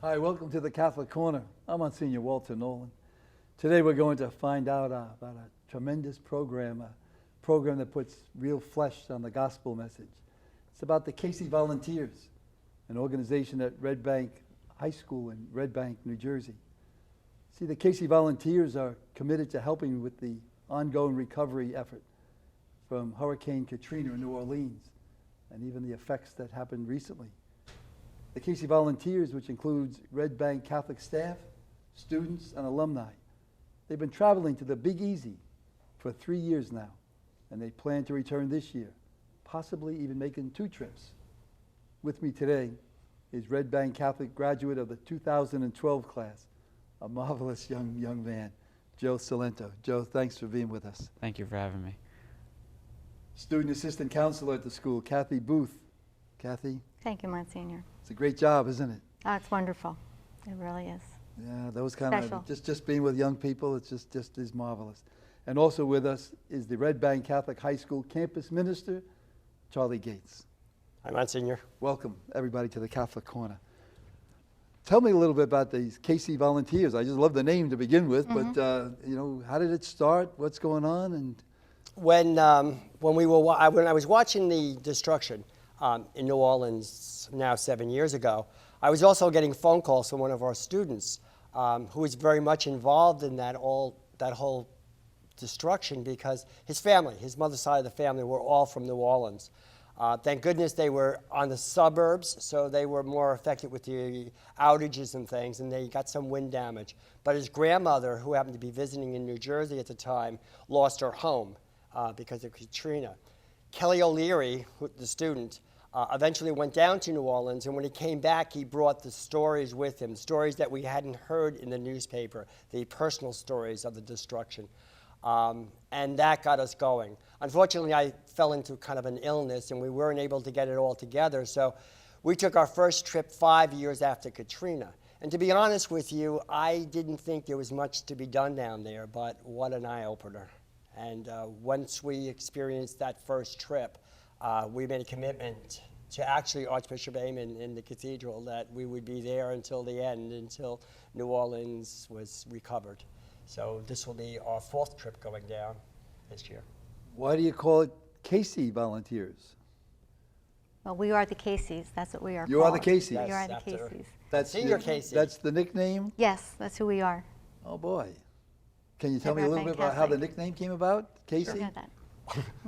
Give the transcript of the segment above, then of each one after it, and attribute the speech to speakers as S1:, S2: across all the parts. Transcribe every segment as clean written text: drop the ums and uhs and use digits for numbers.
S1: Hi, welcome to the Catholic Corner. I'm Monsignor Walter Nolan. Today we're going to find out about a tremendous program, a program that puts real flesh on the gospel message. It's about the Casey Volunteers, an organization at Red Bank High School in Red Bank, New Jersey. See, the Casey Volunteers are committed to helping with the ongoing recovery effort from Hurricane Katrina in New Orleans and even the effects that happened recently. The Casey Volunteers, which includes Red Bank Catholic staff, students, and alumni, they've been traveling to the Big Easy for 3 years now, and they plan to return this year, possibly even making 2 trips. With me today is Red Bank Catholic graduate of the 2012 class, a marvelous young man, Joe Salento. Joe, thanks for being with us.
S2: Thank you for having me.
S1: Student assistant counselor at the school, Kathy Booth. Kathy?
S3: Thank you, Monsignor.
S1: It's a great job, isn't it?
S3: Oh, it's wonderful. It really is.
S1: Yeah, those kind
S3: Special.
S1: of, just being with young people, it's just is marvelous. And also with us is the Red Bank Catholic High School campus minister, Charlie Gates.
S4: Hi, Monsignor.
S1: Welcome, everybody, to the Catholic Corner. Tell me a little bit about these Casey Volunteers. I just love the name to begin with, but how did it start? What's going on? And
S4: When I was watching the destruction in New Orleans now 7 years ago, I was also getting phone calls from one of our students who was very much involved in that whole destruction because his family, his mother's side of the family, were all from New Orleans. Thank goodness they were on the suburbs, so they were more affected with the outages and things, and they got some wind damage. But his grandmother, who happened to be visiting in New Jersey at the time, lost her home because of Katrina. Kelly O'Leary, the student, eventually went down to New Orleans, and when he came back, he brought the stories with him, stories that we hadn't heard in the newspaper, the personal stories of the destruction. And that got us going. Unfortunately, I fell into kind of an illness, and we weren't able to get it all together, so we took our first trip 5 years after Katrina. And to be honest with you, I didn't think there was much to be done down there, but what an eye-opener. And once we experienced that first trip, we made a commitment to actually Archbishop Aymon in the cathedral that we would be there until the end, until New Orleans was recovered. So this will be our 4th trip going down this year.
S1: why do you call it Casey Volunteers?
S3: Well, we are the Caseys. That's what we are
S1: You are
S3: called.
S1: the Caseys?
S3: We
S4: Yes,
S3: are the
S4: after-
S3: Caseys.
S1: That's
S4: Senior Casey.
S1: That's the nickname?
S3: Yes, that's who we are.
S1: Oh, boy. Can you tell me a
S3: Red
S1: little
S3: Bank
S1: bit about how the
S3: Catholic.
S1: nickname came about? Casey?
S3: Forget that.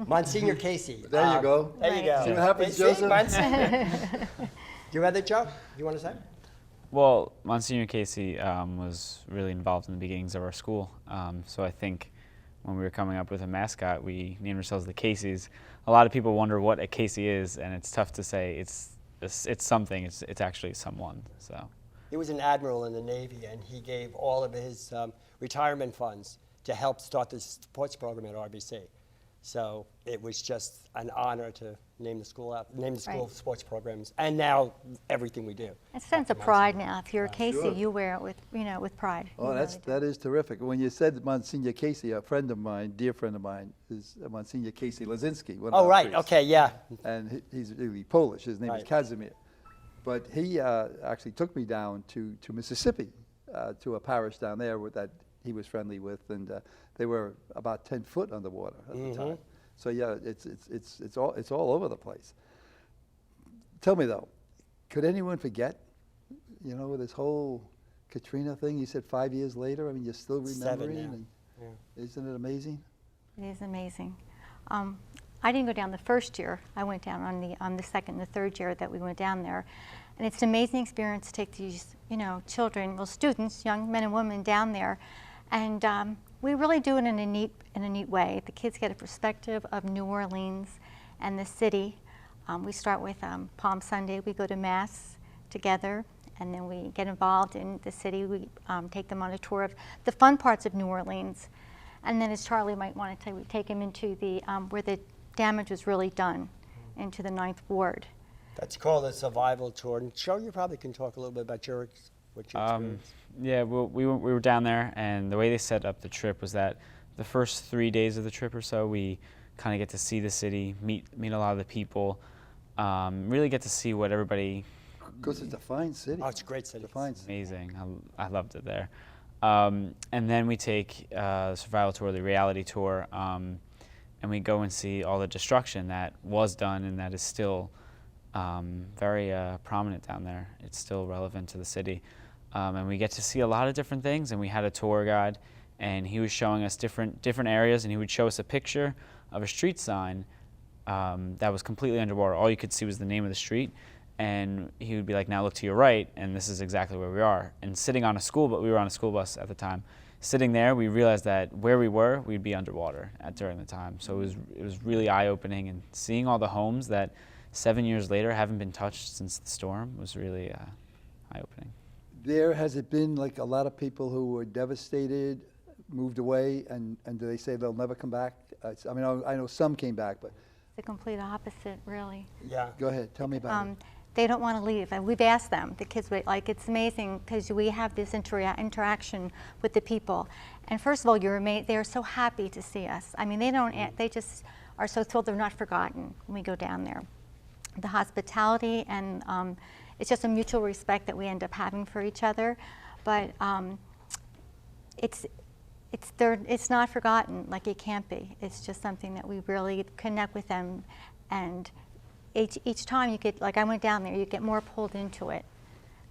S4: Monsignor Casey.
S1: There you go.
S4: There you go.
S1: See what happens,
S4: See,
S1: Joseph?
S4: Monsignor. You read it, Joe? You want to say?
S2: Well, Monsignor Casey was really involved in the beginnings of our school. So I think when we were coming up with a mascot, we named ourselves the Caseys. A lot of people wonder what a Casey is, and it's tough to say. It's something. It's actually someone. So
S4: He was an admiral in the Navy, and he gave all of his retirement funds to help start the sports program at RBC. So it was just an honor to name the school
S3: Right.
S4: sports programs, and now everything we do.
S3: A sense of
S4: After
S3: pride
S4: Monsignor.
S3: now. If you're a Casey,
S1: Sure.
S3: you wear it with pride.
S1: Oh,
S3: You really do.
S1: that is terrific. When you said Monsignor Casey, a friend of mine, dear friend of mine, is Monsignor Casey Lazinski. One of
S4: Oh,
S1: our
S4: right.
S1: priests.
S4: Okay, yeah.
S1: And he's really Polish. His name is
S4: Right.
S1: Kazimir. But he actually took me down to Mississippi, to a parish down there that he was friendly with, and they were about 10 foot underwater at the time. So yeah, it's all over the place. Tell me though, could anyone forget, this whole Katrina thing? You said 5 years later. I mean, you're still
S4: 7
S1: remembering,
S4: now.
S1: and
S4: Yeah.
S1: isn't it amazing?
S3: It is amazing. I didn't go down the first year. I went down on the second and the third year that we went down there. And it's an amazing experience to take these, children, students, young men and women down there. And we really do it in a neat way. The kids get a perspective of New Orleans and the city. We start with Palm Sunday. We go to Mass together, and then we get involved in the city. We take them on a tour of the fun parts of New Orleans. And then, as Charlie might want to tell, we take them into the where the damage was really done, into the 9th Ward.
S4: That's called a survival tour. And Joe, you probably can talk a little bit about what you experienced.
S2: yeah, well, we were down there, and the way they set up the trip was that the first 3 days of the trip or so, we kind of get to see the city, meet a lot of the people, really get to see what everybody
S1: Because it's a fine city.
S4: Oh, it's a great city.
S1: It's a fine city.
S2: Amazing. I loved it there. And then we take the survival tour, the reality tour, and we go and see all the destruction that was done and that is still very prominent down there. It's still relevant to the city. And we get to see a lot of different things, and we had a tour guide, and he was showing us different areas, and he would show us a picture of a street sign that was completely underwater. All you could see was the name of the street, and he would be like, now look to your right, and this is exactly where we are. And sitting on a school, but we were on a school bus at the time, sitting there, we realized that where we were, we'd be underwater during the time. So it was really eye-opening, and seeing all the homes that 7 years later haven't been touched since the storm was really eye-opening.
S1: There, has it been like a lot of people who were devastated, moved away, and do they say they'll never come back? I mean, I know some came back, but
S3: The complete opposite, really.
S4: Yeah.
S1: go ahead, tell me about it.
S3: They don't want to leave, and we've asked them. The kids, like, it's amazing because we have this interaction with the people. And first of all, they're so happy to see us. I mean, they just are so thrilled they're not forgotten when we go down there. The hospitality and it's just a mutual respect that we end up having for each other, but it's not forgotten like it can't be. It's just something that we really connect with them, and each time you get, like I went down there, you get more pulled into it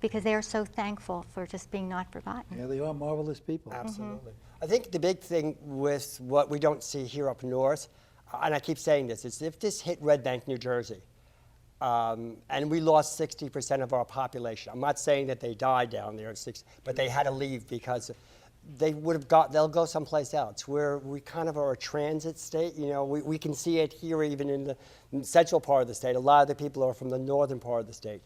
S3: because they are so thankful for just being not forgotten.
S1: Yeah, they are marvelous people.
S4: Absolutely. I think the big thing with what we don't see here up north, and I keep saying this, is if this hit Red Bank, New Jersey, and we lost 60% of our population. I'm not saying that they died down there, but they had to leave because they'll go someplace else. We kind of are a transit state. You know, we can see it here even in the central part of the state. A lot of the people are from the northern part of the state.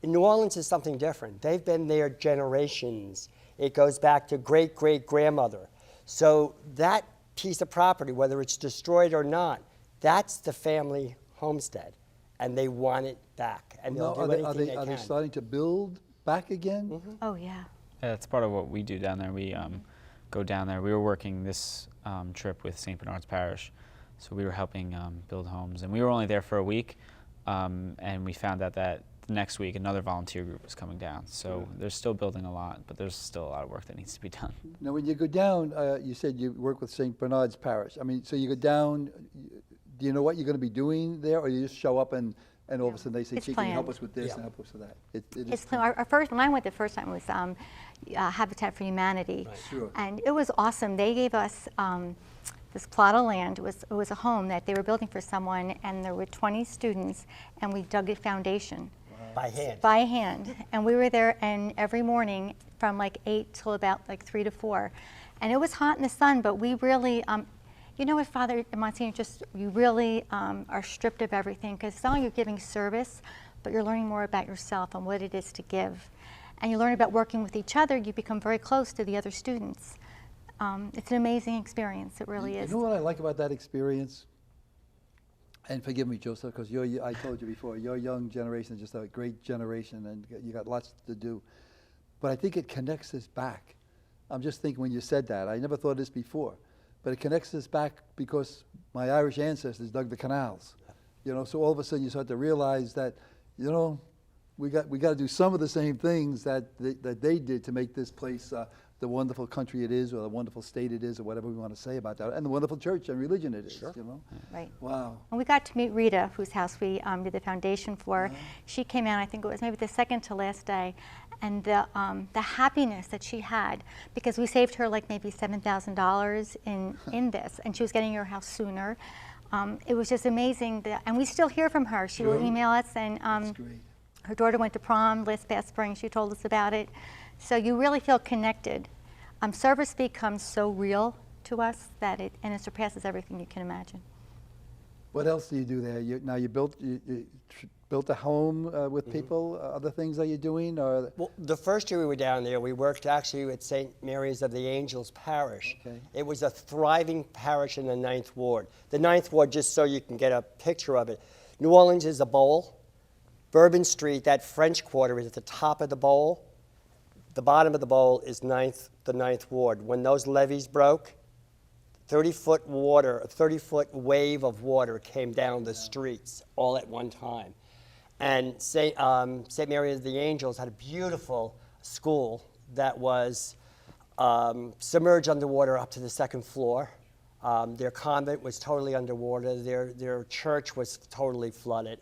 S4: In New Orleans is something different. They've been there generations. It goes back to great-great-grandmother. So that piece of property, whether it's destroyed or not, that's the family homestead, and they want it back, and they'll do anything they can.
S1: Are they starting to build back again?
S4: Mm-hmm.
S3: Oh, yeah.
S2: Yeah, that's part of what we do down there. We go down there. We were working this trip with St. Bernard's Parish, so we were helping build homes. And we were only there for a week, and we found out that the next week another volunteer group was coming down. So they're still building a lot, but there's still a lot of work that needs to be done.
S1: Now, when you go down, you said you work with St. Bernard's Parish. I mean, so you go down, do you know what you're going to be doing there, or you just show up and all of a sudden they say,
S3: It's
S1: "Gee, can you help
S3: planned.
S1: us with this
S4: Yeah.
S1: and help us with that?" It
S3: It's
S1: is
S3: our first. When I went the first time, it was Habitat for Humanity,
S1: Sure.
S3: and it was awesome. They gave us this plot of land. It was a home that they were building for someone, and there were 20 students, and we dug a foundation
S4: By hand.
S3: by hand. And we were there, and every morning from like 8 till about like 3 to 4, and it was hot in the sun. But we really. You know what, Father Monsignor, you really are stripped of everything, because it's not only you're giving service, but you're learning more about yourself and what it is to give. And you learn about working with each other. You become very close to the other students. It's an amazing experience. It really is.
S1: You know what I like about that experience? And forgive me, Joseph, because I told you before, your young generation is just a great generation, and you got lots to do. But I think it connects us back. I'm just thinking when you said that, I never thought of this before. But it connects us back because my Irish ancestors dug the canals. You know, so all of a sudden you start to realize that, you know, we got to do some of the same things that they did to make this place the wonderful country it is, or the wonderful state it is, or whatever we want to say about that, and the wonderful church and religion it is.
S4: Sure.
S1: You know.
S3: Right.
S1: Wow.
S3: And we got to meet Rita, whose house we did the foundation for. She came out, I think it was maybe the second to last day, and the happiness that she had, because we saved her like maybe $7,000 in this, and she was getting her house sooner. It was just amazing, and we still hear from her. She will email us, and
S1: That's great.
S3: her daughter went to prom last past spring. She told us about it. So you really feel connected. Service becomes so real to us that it surpasses everything you can imagine.
S1: What else do you do there? You built a home with people. Other things that you're doing, or
S4: Well, the first year we were down there, we worked actually at St. Mary's of the Angels Parish.
S1: Okay.
S4: It was a thriving parish in the 9th Ward. The 9th Ward, just so you can get a picture of it, New Orleans is a bowl. Bourbon Street, that French Quarter, is at the top of the bowl. The bottom of the bowl is the 9th Ward. When those levees broke, 30-foot water, a 30-foot wave of water came down the streets all at one time. And St. Mary of the Angels had a beautiful school that was submerged underwater up to the second floor. Their convent was totally underwater. Their church was totally flooded.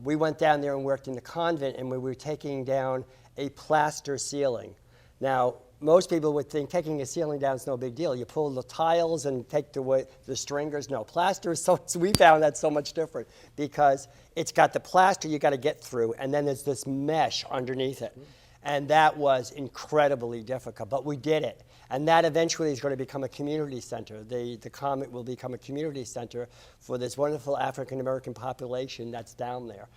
S4: We went down there and worked in the convent, and we were taking down a plaster ceiling. Now, most people would think taking a ceiling down is no big deal. You pull the tiles and take the stringers. No, plaster is so, we found that so much different because it's got the plaster you got to get through, and then there's this mesh underneath it. And that was incredibly difficult, but we did it. And that eventually is going to become a community center. The convent will become a community center for this wonderful African-American population that's down there.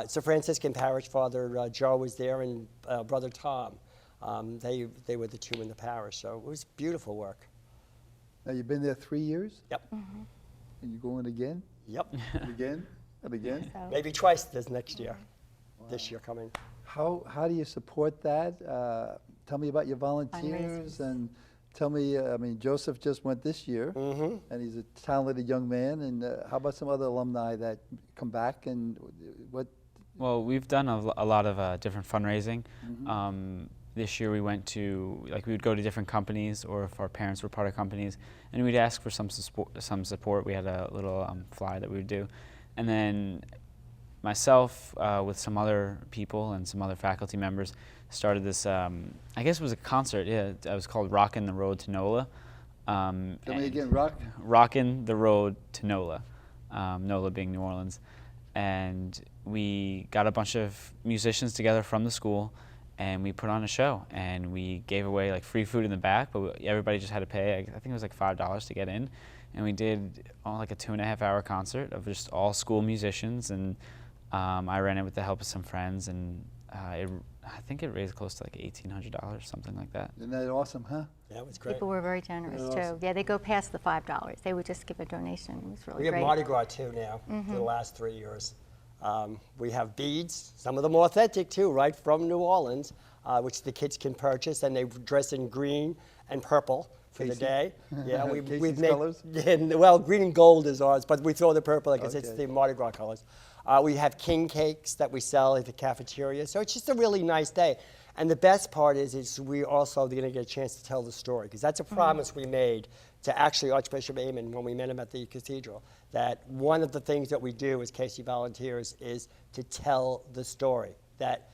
S4: It's a Franciscan parish. Father Joe was there, and Brother Tom. They were the two in the parish, so it was beautiful work.
S1: Now, you've been there 3 years?
S4: Yep.
S1: And you're going again?
S4: Yep.
S1: And again? And again?
S3: So,
S4: Maybe twice this next year. This year coming.
S1: How do you support that? Tell me about your volunteers
S3: Fundraisers.
S1: and tell me, I mean, Joseph just went this year, and he's a talented young man. And how about some other alumni that come back and what?
S2: Well, we've done a lot of different fundraising. This year we went to, we would go to different companies, or if our parents were part of companies, and we'd ask for some support. We had a little flyer that we would do. And then myself, with some other people and some other faculty members, started this, I guess it was a concert, yeah. It was called Rockin' the Road to NOLA.
S1: Tell me again, Rock?
S2: Rockin' the Road to NOLA, NOLA being New Orleans. And we got a bunch of musicians together from the school, and we put on a show, and we gave away free food in the back, but everybody just had to pay, I think it was $5 to get in. And we did a 2.5-hour concert of just all school musicians, and I ran it with the help of some friends, and I think it raised close to $1,800, something like that.
S1: Isn't that awesome, huh?
S4: That was great.
S3: people were very generous
S1: That's
S3: too.
S1: awesome.
S3: Yeah, they go past the $5. They would just give a donation. It was really
S4: We have
S3: great.
S4: Mardi Gras too now for the last 3 years. We have beads, some of them authentic too, right from New Orleans, which the kids can purchase, and they dress in green and purple for the
S1: Casey?
S4: day. Yeah,
S1: Casey's
S4: we've made,
S1: colors?
S4: well, green and gold is ours, but we throw the purple because it's
S1: Okay.
S4: the Mardi Gras colors. We have king cakes that we sell at the cafeteria, so it's just a really nice day. And the best part is we also going to get a chance to tell the story, because that's a promise we made to actually Archbishop Amon when we met him at the cathedral, that one of the things that we do as Casey Volunteers is to tell the story, that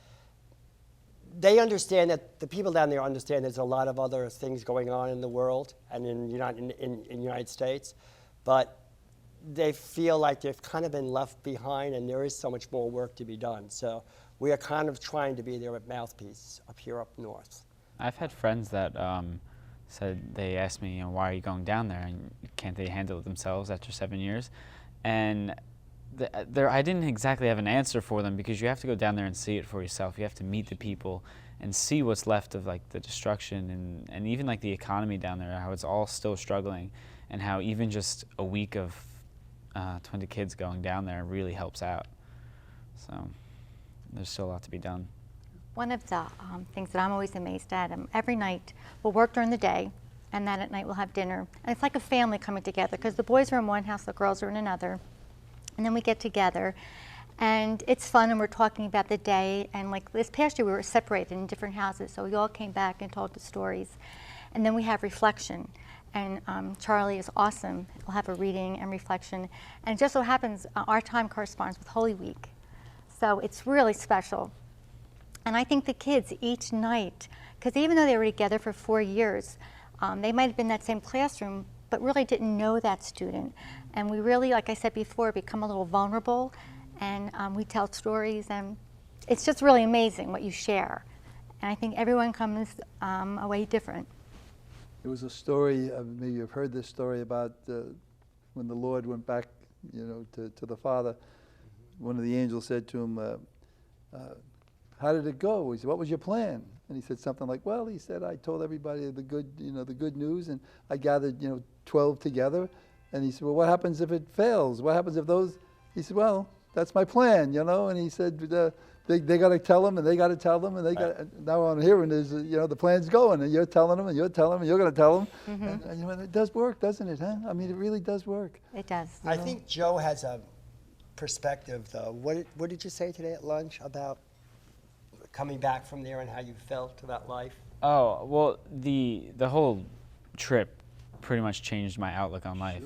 S4: they understand, that the people down there understand there's a lot of other things going on in the world and in United States, but they feel like they've kind of been left behind, and there is so much more work to be done. So we are kind of trying to be their mouthpiece up here up north.
S2: I've had friends that said, they asked me, why are you going down there, and can't they handle it themselves after 7 years? And I didn't exactly have an answer for them, because you have to go down there and see it for yourself. You have to meet the people and see what's left of the destruction and even the economy down there, how it's all still struggling, and how even just a week of 20 kids going down there really helps out. So there's still a lot to be done.
S3: One of the things that I'm always amazed at, every night we'll work during the day, and then at night we'll have dinner. And it's like a family coming together, because the boys are in one house, the girls are in another. And then we get together, and it's fun, and we're talking about the day. And this past year, we were separated in different houses, so we all came back and told the stories. And then we have reflection. And Charlie is awesome. We'll have a reading and reflection. And it just so happens our time corresponds with Holy Week. So it's really special. And I think the kids each night, because even though they were together for 4 years, they might have been in that same classroom, but really didn't know that student. And we really, like I said before, become a little vulnerable, and we tell stories, and it's just really amazing what you share. And I think everyone comes away different.
S1: There was a story, maybe you've heard this story about when the Lord went back, to the Father. One of the angels said to him, how did it go? He said, what was your plan? And he said something like, well, he said, I told everybody the good news, and I gathered, 12 together. And he said, well, what happens if it fails? What happens if those? He said, well, that's my plan, And he said, they got to tell them, and they got to tell them, and they got. Now what I'm hearing is, the plan's going, and you're telling them, and you're telling them, and you're going to tell them, and it does work, doesn't it? Huh? I mean, it really does work.
S3: It does.
S4: I think Joe has perspective, though, what did you say today at lunch about coming back from there and how you felt about life?
S2: Oh, well, the whole trip pretty much changed my outlook on life.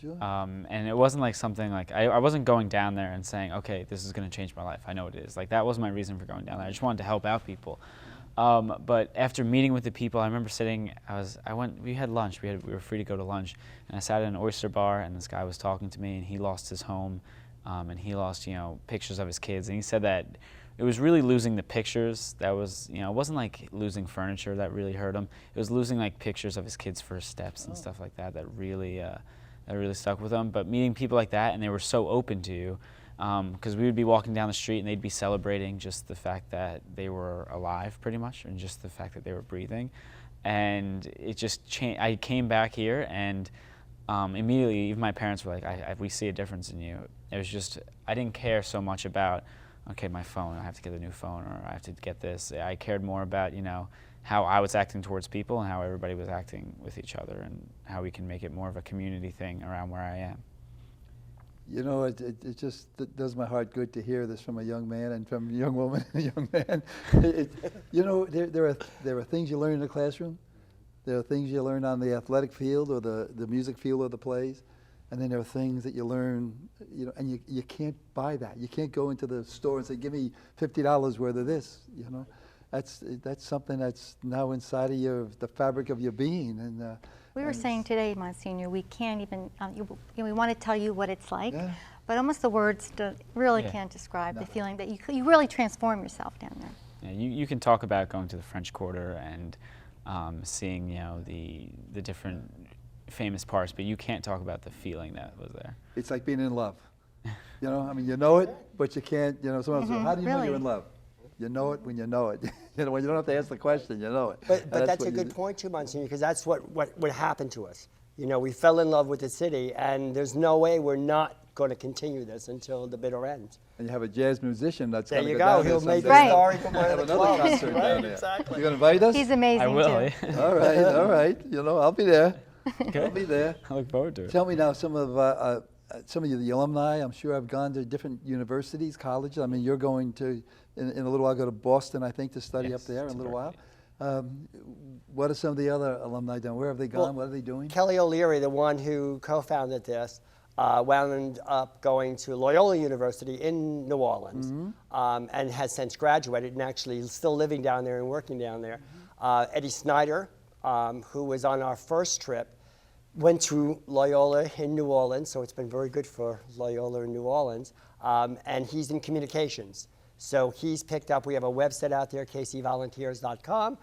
S1: Sure.
S2: And it wasn't like something like, I wasn't going down there and saying, okay, this is going to change my life. I know it is. Like, that wasn't my reason for going down there. I just wanted to help out people. But after meeting with the people, I remember sitting, we had lunch. We were free to go to lunch. And I sat in an oyster bar, and this guy was talking to me, and he lost his home, and he lost, pictures of his kids. And he said that it was really losing the pictures that was, it wasn't like losing furniture that really hurt him. It was losing like pictures of his kids' first steps and stuff like that really stuck with him. But meeting people like that, and they were so open to you, because we would be walking down the street and they'd be celebrating just the fact that they were alive pretty much, and just the fact that they were breathing. And it just changed. I came back here, and immediately even my parents were like, we see a difference in you. It was just, I didn't care so much about, okay, my phone, I have to get a new phone, or I have to get this. I cared more about, how I was acting towards people and how everybody was acting with each other, and how we can make it more of a community thing around where I am.
S1: It just does my heart good to hear this from a young man and from a young woman and a young man. There are things you learn in the classroom. There are things you learn on the athletic field or the music field or the plays. And then there are things that you learn, and you can't buy that. You can't go into the store and say, give me $50 worth of this, That's something that's now inside of the fabric of your being. And
S3: We were saying today, Monsignor, we can't even, we want to tell you what it's like,
S1: Yeah.
S3: but almost the words really
S2: Yeah.
S3: can't describe the feeling that you really transform yourself down there.
S2: Yeah, you can talk about going to the French Quarter and seeing, the different famous parts, but you can't talk about the feeling that was there.
S1: it's like being in love. You know it, but you can't, someone says, how do you know you're
S3: really.
S1: in love? You know it when you know it. When you don't have to ask the question, you know it.
S4: But
S1: And
S4: that's a
S1: what
S4: good point too, Monsignor, because that's what happened to us. We fell in love with the city, and there's no way we're not going to continue this until the bitter end.
S1: And you have a jazz musician that's
S4: There
S1: going to
S4: you
S1: go
S4: go.
S1: down there
S4: He'll make a
S1: someday.
S3: Right.
S4: story from one
S1: Have
S4: of the
S1: another
S4: clubs.
S1: concert down
S4: Right,
S1: there.
S4: exactly.
S1: You going to invite us?
S3: He's amazing
S2: I will.
S3: too.
S1: All right, all right. I'll be there.
S2: Okay.
S1: I'll be there.
S2: I look forward to it.
S1: Tell me now, some of you, the alumni, I'm sure have gone to different universities, colleges. I mean, you're going to, in a little while, go to Boston, I think, to study
S2: Yes,
S1: up there in
S2: to
S1: a little while.
S2: Berkeley.
S1: What are some of the other alumni done? Where have they gone?
S4: Well,
S1: What are they doing?
S4: Kelly O'Leary, the one who co-founded this, wound up going to Loyola University in New Orleans, and has since graduated and actually is still living down there and working down there. Eddie Snyder, who was on our first trip, went to Loyola in New Orleans, so it's been very good for Loyola in New Orleans, and he's in communications. So he's picked up, we have a website out there, kcvolunteers.com,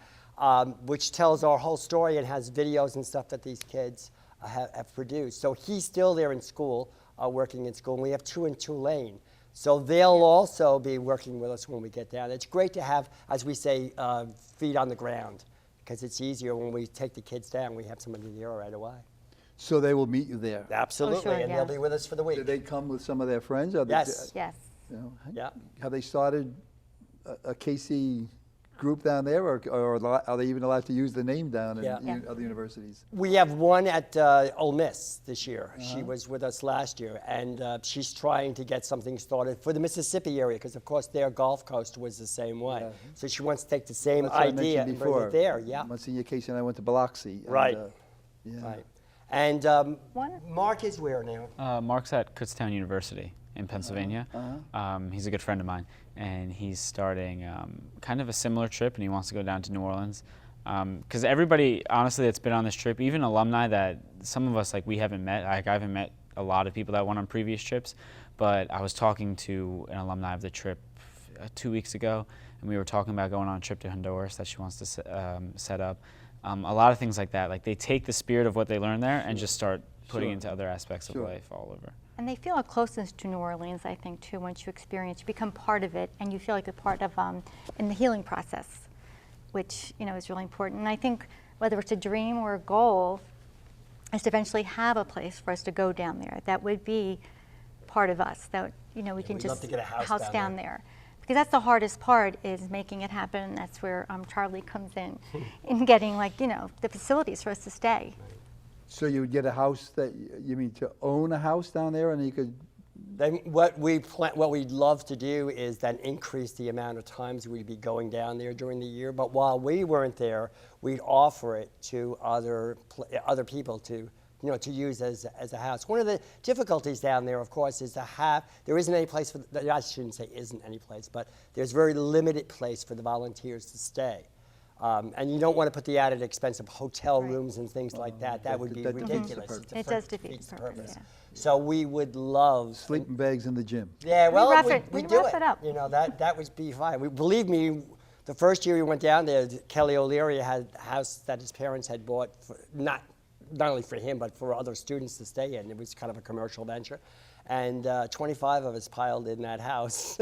S4: which tells our whole story and has videos and stuff that these kids have produced. So he's still there in school, working in school, and we have two in Tulane. So they'll also be working with us when we get down. It's great to have, as we say, feet on the ground, because it's easier when we take the kids down, we have somebody there right away.
S1: So they will meet you there.
S4: Absolutely,
S3: sure,
S4: and
S3: yeah.
S4: they'll be with us for the week.
S1: Did they come with some of their friends? Or
S4: Yes.
S3: Yes.
S4: Yeah.
S1: Have they started a KC group down there, or are they even allowed to use the name down in
S4: Yeah.
S3: Yeah.
S1: other universities?
S4: We have one at Ole Miss this year. She was with us last year, and she's trying to get something started for the Mississippi area, because of course their Gulf Coast was the same way.
S1: Yeah.
S4: So she wants to take the same
S1: That's what I
S4: idea
S1: mentioned
S4: and bring
S1: before.
S4: it there. Yeah,
S1: Monsignor Casey and I went to Biloxi. And,
S4: Right.
S1: Yeah.
S4: right. And
S3: One-
S4: Mark is where now?
S2: Mark's at Kutztown University in Pennsylvania. He's a good friend of mine, and he's starting kind of a similar trip, and he wants to go down to New Orleans. Because everybody, honestly, that's been on this trip, even alumni that some of us, we haven't met. I haven't met a lot of people that went on previous trips, but I was talking to an alumni of the trip 2 weeks ago, and we were talking about going on a trip to Honduras that she wants to set up. A lot of things like that. They take the spirit of what they learned there and just start putting
S1: Sure.
S2: into other aspects
S1: Sure.
S2: of life all over.
S3: And they feel a closeness to New Orleans, I think, too, once you experience, you become part of it, and you feel like a part of, in the healing process, which, is really important. And I think whether it's a dream or a goal, is to eventually have a place for us to go down there that would be part of us, that, we can
S4: we'd love
S3: just
S4: to get a house down
S3: there. Because that's the hardest part, is making it happen, and that's where Charlie comes in getting, the facilities for us to stay.
S1: So you would get a house you mean to own a house down there, and you could
S4: Then what we'd love to do is then increase the amount of times we'd be going down there during the year. But while we weren't there, we'd offer it to other people to to use as a house. One of the difficulties down there, of course, is there isn't any place I shouldn't say isn't any place, but there's very limited place for the volunteers to stay. And you don't want to put the added expense of hotel rooms and things like that. That would be
S1: that defeats the
S4: ridiculous.
S1: purpose.
S3: It does defeat the purpose, yeah.
S4: So we would love
S1: Sleeping bags in the gym.
S4: Yeah, well, we
S3: We'd
S4: do
S3: rough it up.
S4: that would be fine. Believe me, the first year we went down there, Kelly O'Leary had a house that his parents had bought, not only for him, but for other students to stay in. It was kind of a commercial venture. And 25 of us piled in that house.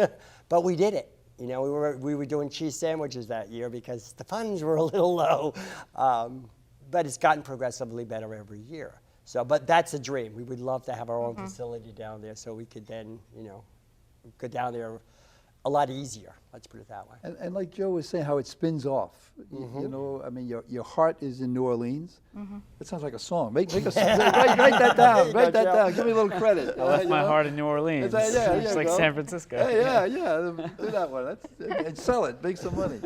S4: But we did it. We were doing cheese sandwiches that year because the funds were a little low. But it's gotten progressively better every year. But that's a dream. We would love to have our own facility down there so we could then, go down there a lot easier. Let's put it that way.
S1: And like Joe was saying, how it spins off. I mean, your heart is in New Orleans. That sounds like a song. Make a song. Write that down. Write that down. Give me a little credit.
S2: I left my heart in New Orleans. It's like San Francisco.
S1: Yeah. Do that one. And sell it. Make some money.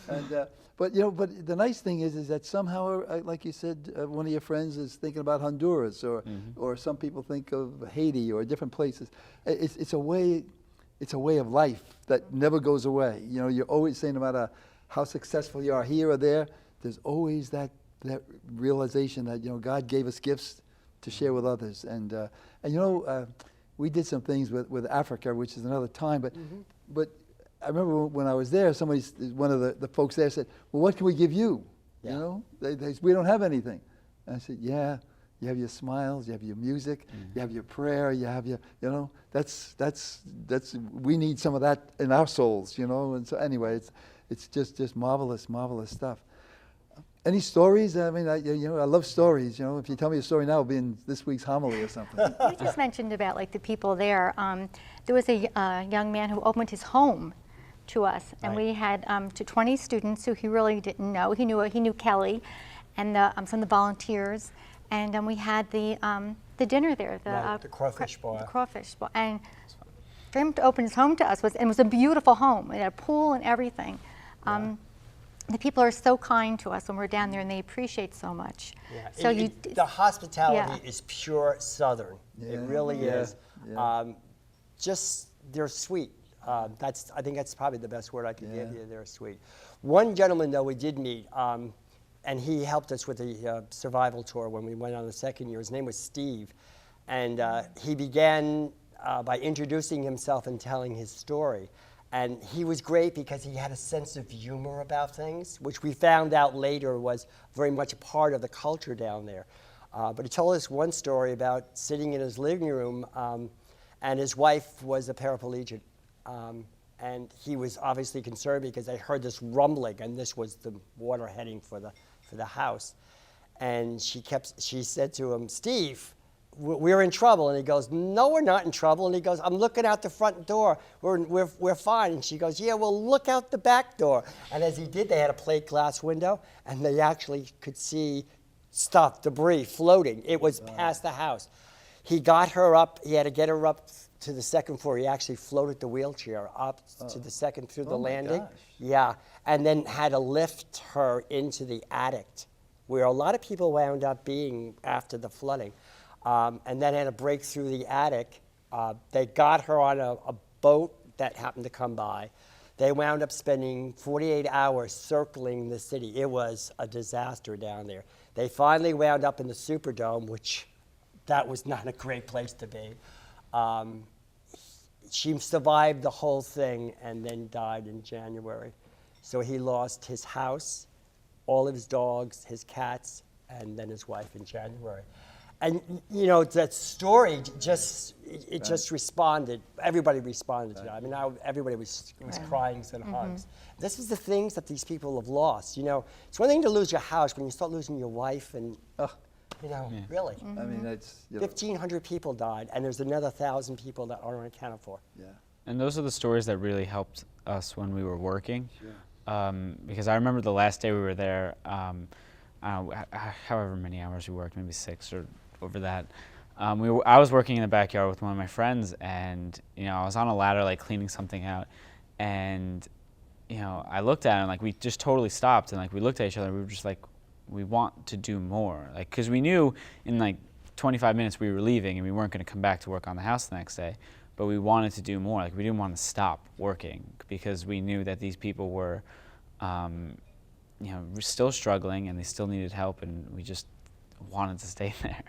S1: And but the nice thing is that somehow, like you said, one of your friends is thinking about Honduras, or some people think of Haiti or different places. It's a way. It's a way of life that never goes away. You're always saying no matter how successful you are here or there, there's always that realization that God gave us gifts to share with others. And we did some things with Africa, which is another time. But I remember when I was there, one of the folks there said, "Well, what can we give you?"
S4: Yeah.
S1: We don't have anything. And I said, "Yeah. You have your smiles, you have your music, you have your prayer, you have your, we need some of that in our souls, And so anyway, it's just marvelous stuff. Any stories? I mean, I love stories. If you tell me a story now, it'll be in this week's homily or something.
S3: You just mentioned about the people there. There was a young man who opened his home to us, and we had to 20 students who he really didn't know. He knew Kelly, and some of the volunteers. And we had the dinner there,
S4: the crawfish bar.
S3: The crawfish bar, and for him to open his home to us was a beautiful home. It had a pool and everything. The people are so kind to us when we're down there, and they appreciate so much.
S4: Yeah.
S3: So
S4: the hospitality is pure Southern.
S1: Yeah.
S4: It really is.
S1: Yeah.
S4: They're sweet. I think that's probably the best word I could give you. They're sweet. One gentleman though we did meet. And he helped us with the survival tour when we went on the second year. His name was Steve. And he began by introducing himself and telling his story. And he was great because he had a sense of humor about things, which we found out later was very much a part of the culture down there. But he told us one story about sitting in his living room, and his wife was a paraplegic. And he was obviously concerned because they heard this rumbling, and this was the water heading for the house. And she said to him, "Steve, we're in trouble." And he goes, "No, we're not in trouble." And he goes, "I'm looking out the front door. We're fine." And she goes, "Yeah, well, look out the back door." And as he did, they had a plate glass window, and they actually could see stuff, debris floating. It was past the house. He got her up. He had to get her up to the second floor. He actually floated the wheelchair up to the second through the landing.
S1: Gosh.
S4: Yeah, and then had to lift her into the attic, where a lot of people wound up being after the flooding, and then had to break through the attic. They got her on a boat that happened to come by. They wound up spending 48 hours circling the city. It was a disaster down there. They finally wound up in the Superdome, which that was not a great place to be. She survived the whole thing and then died in January. So he lost his house, all of his dogs, his cats, and then his wife in January. And that story just responded. Everybody responded to it. I mean, everybody was crying and hugs. This is the things that these people have lost. It's one thing to lose your house when you start losing your wife and. Really.
S1: I mean, that's
S4: 1,500 people died, and there's another 1,000 people that aren't accounted for.
S1: Yeah.
S2: And those are the stories that really helped us when we were working.
S1: Sure.
S2: Because I remember the last day we were there, however many hours we worked, maybe 6 or over that, I was working in the backyard with one of my friends, and I was on a ladder like cleaning something out, and I looked at him, like we just totally stopped, and like we looked at each other, and we were just like, we want to do more, like, because we knew in like 25 minutes we were leaving and we weren't going to come back to work on the house the next day, but we wanted to do more. Like, we didn't want to stop working because we knew that these people were still struggling and they still needed help, and we just wanted to stay there.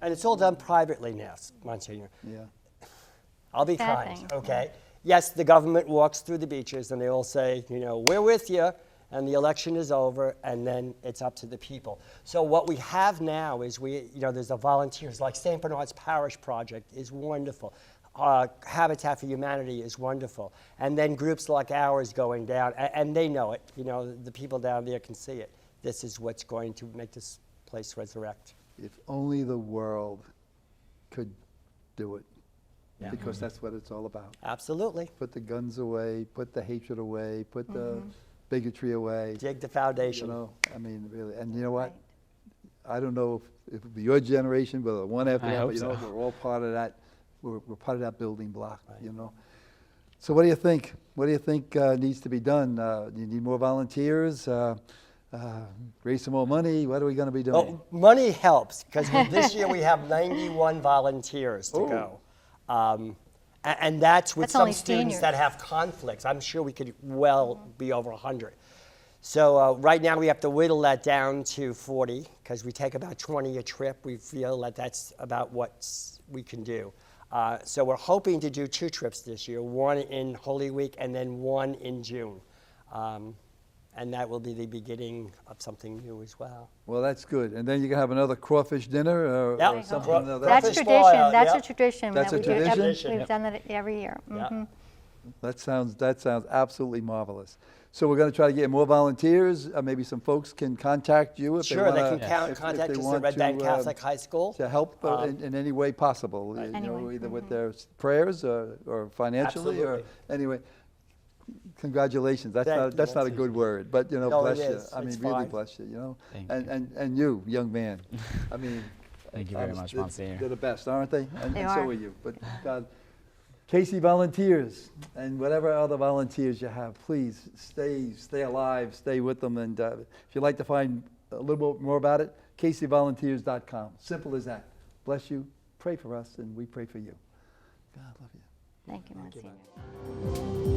S4: And it's all done privately now, Monsignor.
S1: Yeah.
S4: I'll be
S3: Sad
S4: kind,
S3: thing,
S4: okay? Yes, the government walks through the beaches and they all say, we're with you, and the election is over, and then it's up to the people. So what we have now is there's the volunteers, like St. Bernard's Parish Project is wonderful. Habitat for Humanity is wonderful. And then groups like ours going down, and they know it. The people down there can see it. This is what's going to make this place resurrect.
S1: If only the world could do it,
S4: Yeah.
S1: because that's what it's all about.
S4: Absolutely.
S1: Put the guns away, put the hatred away, put the bigotry away.
S4: Dig the foundation.
S1: I mean, really. And you know what? I don't know if it'll be your generation, but the one after
S2: I
S1: that,
S2: hope
S1: but you know,
S2: so.
S1: we're all part of that. We're part of that building block, So what do you think? What do you think needs to be done? You need more volunteers? Raise some more money? What are we going to be doing?
S4: Well, money helps, because this year we have 91 volunteers to go. And that's with
S3: That's
S4: some
S3: only
S4: students
S3: seniors.
S4: that have conflicts. I'm sure we could well be over 100. So right now we have to whittle that down to 40, because we take about 20 a trip. We feel that that's about what we can do. So we're hoping to do 2 trips this year, one in Holy Week and then one in June. And that will be the beginning of something new as well.
S1: Well, that's good. And then you can have another crawfish dinner or,
S4: Yep.
S1: or something.
S4: Craw-
S1: like that.
S3: That's
S4: Crawfish
S3: tradition.
S4: boil,
S3: That's
S4: yeah.
S3: a tradition.
S1: That's
S3: that
S1: a
S3: we do
S1: tradition?
S3: We've done that every year.
S4: Yeah.
S1: That sounds absolutely marvelous. So we're going to try to get more volunteers. Maybe some folks can contact you if
S4: Sure,
S1: they
S4: they
S1: want
S4: can
S1: to
S4: contact us at
S1: want
S4: Red Bank
S1: to,
S4: Catholic High School.
S1: to help in any way possible.
S3: Anyway,
S1: Either with their prayers or financially or
S4: Absolutely.
S1: anyway. Congratulations. That's
S4: Thank
S1: not
S4: you,
S1: a good word, but
S4: No,
S1: bless
S4: it
S1: you.
S4: is.
S1: I mean,
S4: It's
S1: really
S4: fine.
S1: bless you.
S2: Thank
S1: And you, young man. I mean,
S2: Thank you very much, Monsignor.
S1: They're the best, aren't they? And
S3: They
S1: so
S3: are.
S1: are you. But God, Casey volunteers and whatever other volunteers you have, please stay alive, stay with them. And if you'd like to find a little bit more about it, CaseyVolunteers.com. Simple as that. Bless you. Pray for us, and we pray for you. God love you.
S3: Thank you, Monsignor.